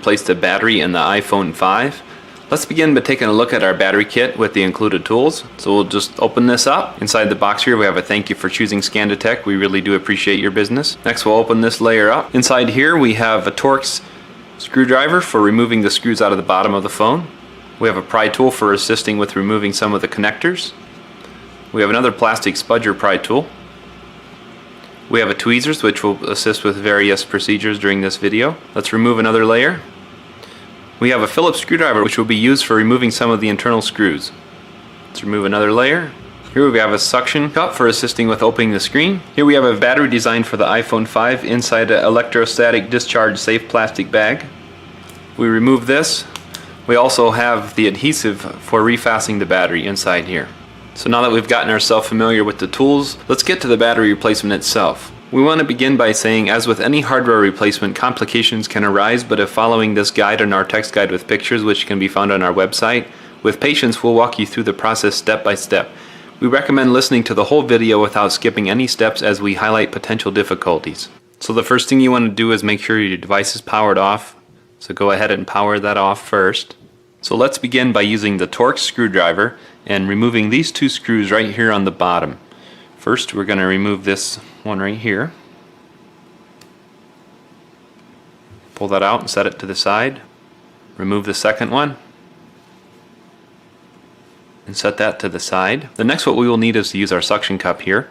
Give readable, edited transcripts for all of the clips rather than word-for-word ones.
Replace the battery in the iPhone 5. Let's begin by taking a look at our battery kit with the included tools. So we'll just open this up. Inside the box here we have a thank you for choosing ScandiTech. We really do appreciate your business. Next we'll open this layer up. Inside here we have a Torx screwdriver for removing the screws out of the bottom of the phone. We have a pry tool for assisting with removing some of the connectors. We have another plastic spudger pry tool. We have a tweezers which will assist with various procedures during this video. Let's remove another layer. We have a Phillips screwdriver which will be used for removing some of the internal screws. Let's remove another layer. Here we have a suction cup for assisting with opening the screen. Here we have a battery designed for the iPhone 5 inside an electrostatic discharge safe plastic bag. We remove this. We also have the adhesive for refastening the battery inside here. So now that we've gotten ourselves familiar with the tools, let's get to the battery replacement itself. We want to begin by saying, as with any hardware replacement, complications can arise, but if following this guide and our text guide with pictures, which can be found on our website, with patience we'll walk you through the process step by step. We recommend listening to the whole video without skipping any steps as we highlight potential difficulties. So the first thing you want to do is make sure your device is powered off. So go ahead and power that off first. So let's begin by using the Torx screwdriver and removing these two screws right here on the bottom. First we're going to remove this one right here. Pull that out and set it to the side. Remove the second one and set that to the side. The next what we will need is to use our suction cup here.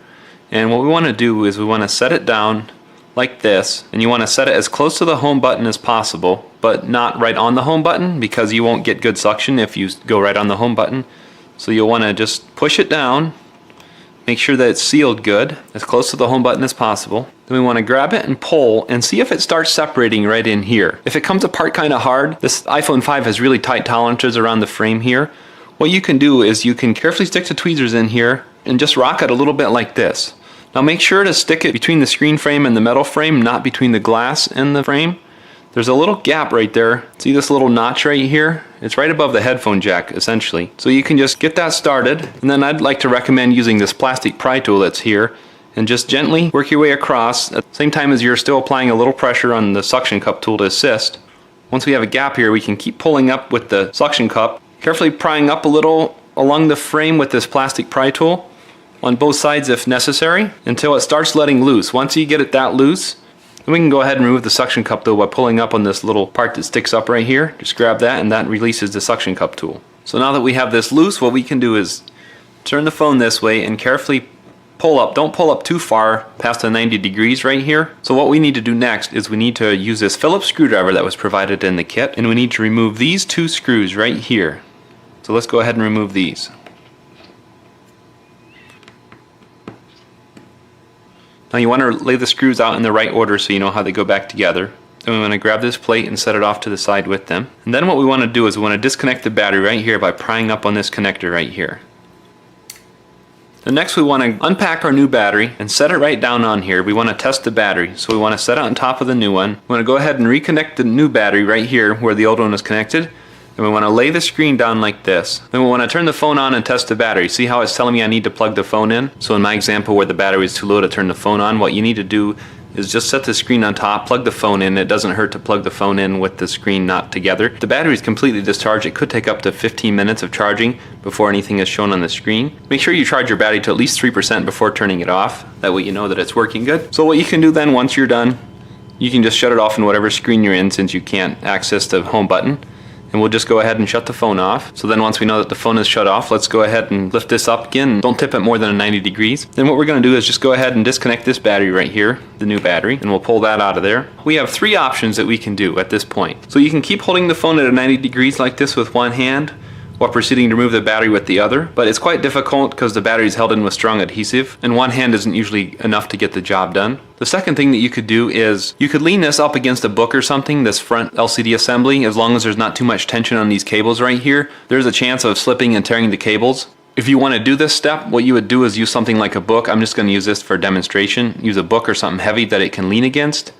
And what we want to do is we want to set it down like this, and you want to set it as close to the home button as possible, but not right on the home button because you won't get good suction if you go right on the home button. So you'll want to just push it down. Make sure that it's sealed good, as close to the home button as possible. Then we want to grab it and pull and see if it starts separating right in here. If it comes apart kind of hard, this iPhone 5 has really tight tolerances around the frame here. What you can do is you can carefully stick the tweezers in here and just rock it a little bit like this. Now make sure to stick it between the screen frame and the metal frame, not between the glass and the frame. There's a little gap right there. See this little notch right here? It's right above the headphone jack, essentially. So you can just get that started, and then I'd like to recommend using this plastic pry tool that's here, and just gently work your way across at the same time as you're still applying a little pressure on the suction cup tool to assist. Once we have a gap here, we can keep pulling up with the suction cup, carefully prying up a little along the frame with this plastic pry tool, on both sides if necessary, until it starts letting loose. Once you get it that loose, then we can go ahead and remove the suction cup tool by pulling up on this little part that sticks up right here. Just grab that and that releases the suction cup tool. So now that we have this loose, what we can do is turn the phone this way and carefully pull up. Don't pull up too far past the 90 degrees right here. So what we need to do next is we need to use this Phillips screwdriver that was provided in the kit, and we need to remove these two screws right here. So let's go ahead and remove these. Now you want to lay the screws out in the right order so you know how they go back together. Then we want to grab this plate and set it off to the side with them. And then what we want to do is we want to disconnect the battery right here by prying up on this connector right here. Then next we want to unpack our new battery and set it right down on here. We want to test the battery. So we want to set it on top of the new one. We want to go ahead and reconnect the new battery right here where the old one was connected. And we want to lay the screen down like this. Then we want to turn the phone on and test the battery. See how it's telling me I need to plug the phone in? So in my example where the battery is too low to turn the phone on, what you need to do is just set the screen on top, plug the phone in. It doesn't hurt to plug the phone in with the screen not together. If the battery is completely discharged, it could take up to 15 minutes of charging before anything is shown on the screen. Make sure you charge your battery to at least 3% before turning it off. That way you know that it's working good. So what you can do then once you're done, you can just shut it off in whatever screen you're in since you can't access the home button. And we'll just go ahead and shut the phone off. So then once we know that the phone is shut off, let's go ahead and lift this up again. Don't tip it more than 90 degrees. Then what we're going to do is just go ahead and disconnect this battery right here, the new battery, and we'll pull that out of there. We have three options that we can do at this point. So you can keep holding the phone at a 90 degrees like this with one hand, while proceeding to remove the battery with the other, but it's quite difficult because the battery is held in with strong adhesive, and one hand isn't usually enough to get the job done. The second thing that you could do is you could lean this up against a book or something, this front LCD assembly, as long as there's not too much tension on these cables right here. There's a chance of slipping and tearing the cables. If you want to do this step, what you would do is use something like a book. I'm just going to use this for demonstration. Use a book or something heavy that it can lean against,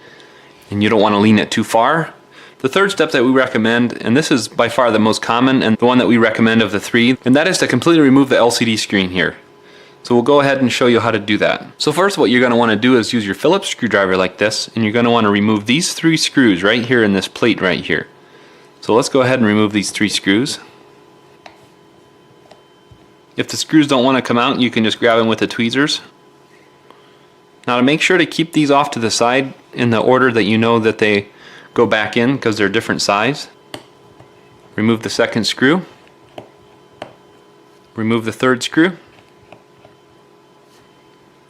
and you don't want to lean it too far. The third step that we recommend, and this is by far the most common and the one that we recommend of the three, and that is to completely remove the LCD screen here. So we'll go ahead and show you how to do that. So first what you're going to want to do is use your Phillips screwdriver like this, and you're going to want to remove these three screws right here in this plate right here. So let's go ahead and remove these 3 screws. If the screws don't want to come out, you can just grab them with the tweezers. Now to make sure to keep these off to the side in the order that you know that they go back in, because they're different size. Remove the 2nd screw. Remove the 3rd screw.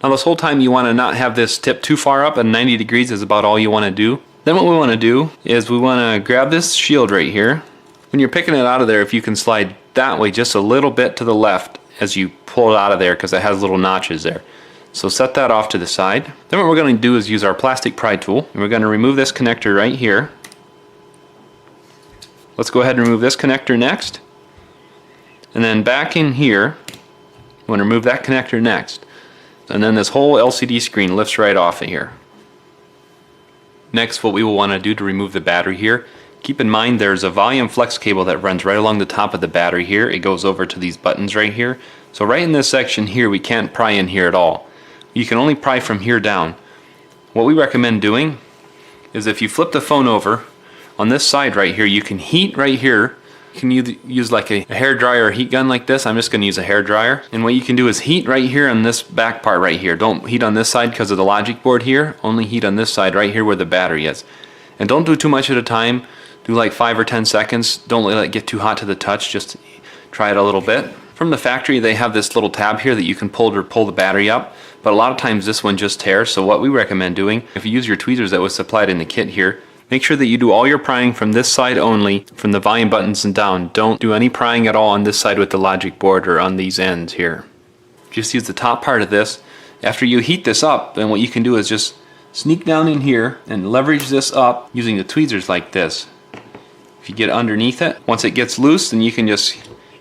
Now this whole time you want to not have this tip too far up, and 90 degrees is about all you want to do. Then what we want to do is we want to grab this shield right here. When you're picking it out of there, if you can slide that way just a little bit to the left as you pull it out of there, because it has little notches there. So set that off to the side. Then what we're going to do is use our plastic pry tool, and we're going to remove this connector right here. Let's go ahead and remove this connector next. And then back in here, we want to remove that connector next. And then this whole LCD screen lifts right off of here. Next, what we will want to do to remove the battery here, keep in mind there's a volume flex cable that runs right along the top of the battery here. It goes over to these buttons right here. So right in this section here, we can't pry in here at all. You can only pry from here down. What we recommend doing is if you flip the phone over, on this side right here, you can heat right here. You can use like a hair dryer or heat gun like this. I'm just going to use a hair dryer. And what you can do is heat right here on this back part right here. Don't heat on this side because of the logic board here. Only heat on this side right here where the battery is. And don't do too much at a time. Do like 5 or 10 seconds. Don't let it get too hot to the touch. Just try it a little bit. From the factory, they have this little tab here that you can pull the battery up. But a lot of times this one just tears. So what we recommend doing, if you use your tweezers that was supplied in the kit here, make sure that you do all your prying from this side only, from the volume buttons and down. Don't do any prying at all on this side with the logic board or on these ends here. Just use the top part of this. After you heat this up, then what you can do is just sneak down in here and leverage this up using the tweezers like this. If you get underneath it, once it gets loose, then you can just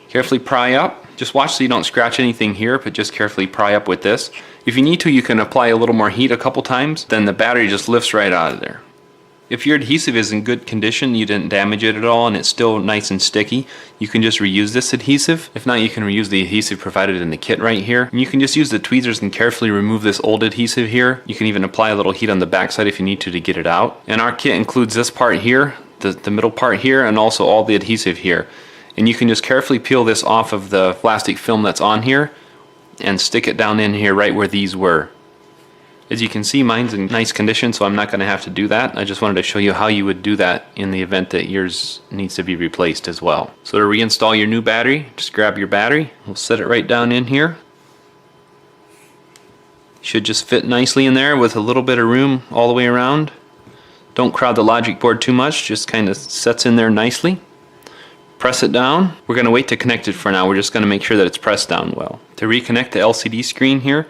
carefully pry up. Just watch so you don't scratch anything here, but just carefully pry up with this. If you need to, you can apply a little more heat a couple times, then the battery just lifts right out of there. If your adhesive is in good condition, you didn't damage it at all, and it's still nice and sticky, you can just reuse this adhesive. If not, you can reuse the adhesive provided in the kit right here. And you can just use the tweezers and carefully remove this old adhesive here. You can even apply a little heat on the backside if you need to get it out. And our kit includes this part here, the middle part here, and also all the adhesive here. And you can just carefully peel this off of the plastic film that's on here and stick it down in here right where these were. As you can see, mine's in nice condition, so I'm not going to have to do that. I just wanted to show you how you would do that in the event that yours needs to be replaced as well. So to reinstall your new battery, just grab your battery. We'll set it right down in here. Should just fit nicely in there with a little bit of room all the way around. Don't crowd the logic board too much, just kind of sets in there nicely. Press it down. We're going to wait to connect it for now. We're just going to make sure that it's pressed down well. To reconnect the LCD screen here,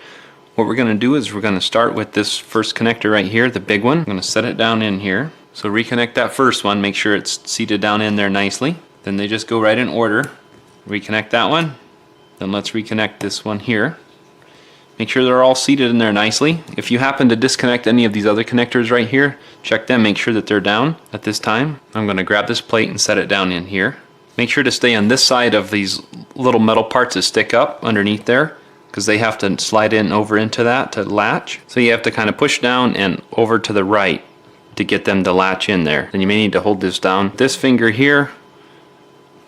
what we're going to do is we're going to start with this first connector right here, the big one. I'm going to set it down in here. So reconnect that first one, make sure it's seated down in there nicely. Then they just go right in order. Reconnect that one. Then let's reconnect this one here. Make sure they're all seated in there nicely. If you happen to disconnect any of these other connectors right here, check them, make sure that they're down at this time. I'm going to grab this plate and set it down in here. Make sure to stay on this side of these little metal parts that stick up underneath there, because they have to slide in over into that to latch. So you have to kind of push down and over to the right to get them to latch in there. Then you may need to hold this down. This finger here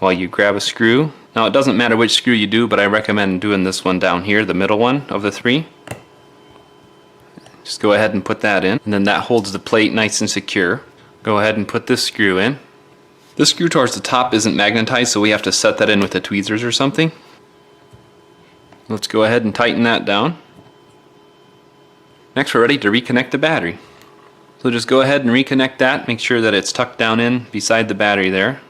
while you grab a screw. Now it doesn't matter which screw you do, but I recommend doing this one down here, the middle one of the 3. Just go ahead and put that in, and then that holds the plate nice and secure. Go ahead and put this screw in. This screw towards the top isn't magnetized, so we have to set that in with the tweezers or something. Let's go ahead and tighten that down. Next we're ready to reconnect the battery. So just go ahead and reconnect that, make sure that it's tucked down in beside the battery there.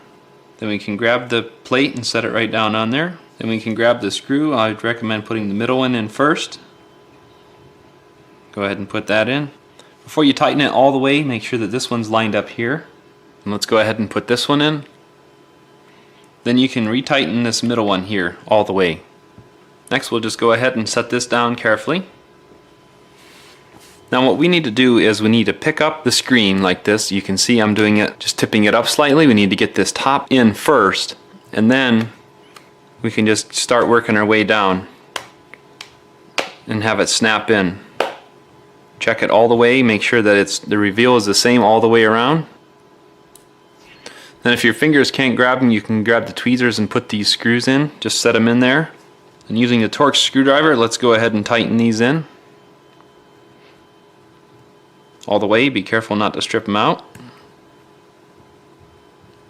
Then we can grab the plate and set it right down on there. Then we can grab the screw. I'd recommend putting the middle one in first. Go ahead and put that in. Before you tighten it all the way, make sure that this one's lined up here. And let's go ahead and put this one in. Then you can retighten this middle one here all the way. Next we'll just go ahead and set this down carefully. Now what we need to do is we need to pick up the screen like this. You can see I'm doing it, just tipping it up slightly. We need to get this top in first, and then we can just start working our way down and have it snap in. Check it all the way, make sure that the reveal is the same all the way around. Then if your fingers can't grab them, you can grab the tweezers and put these screws in. Just set them in there. And using the Torx screwdriver, let's go ahead and tighten these in. All the way, be careful not to strip them out.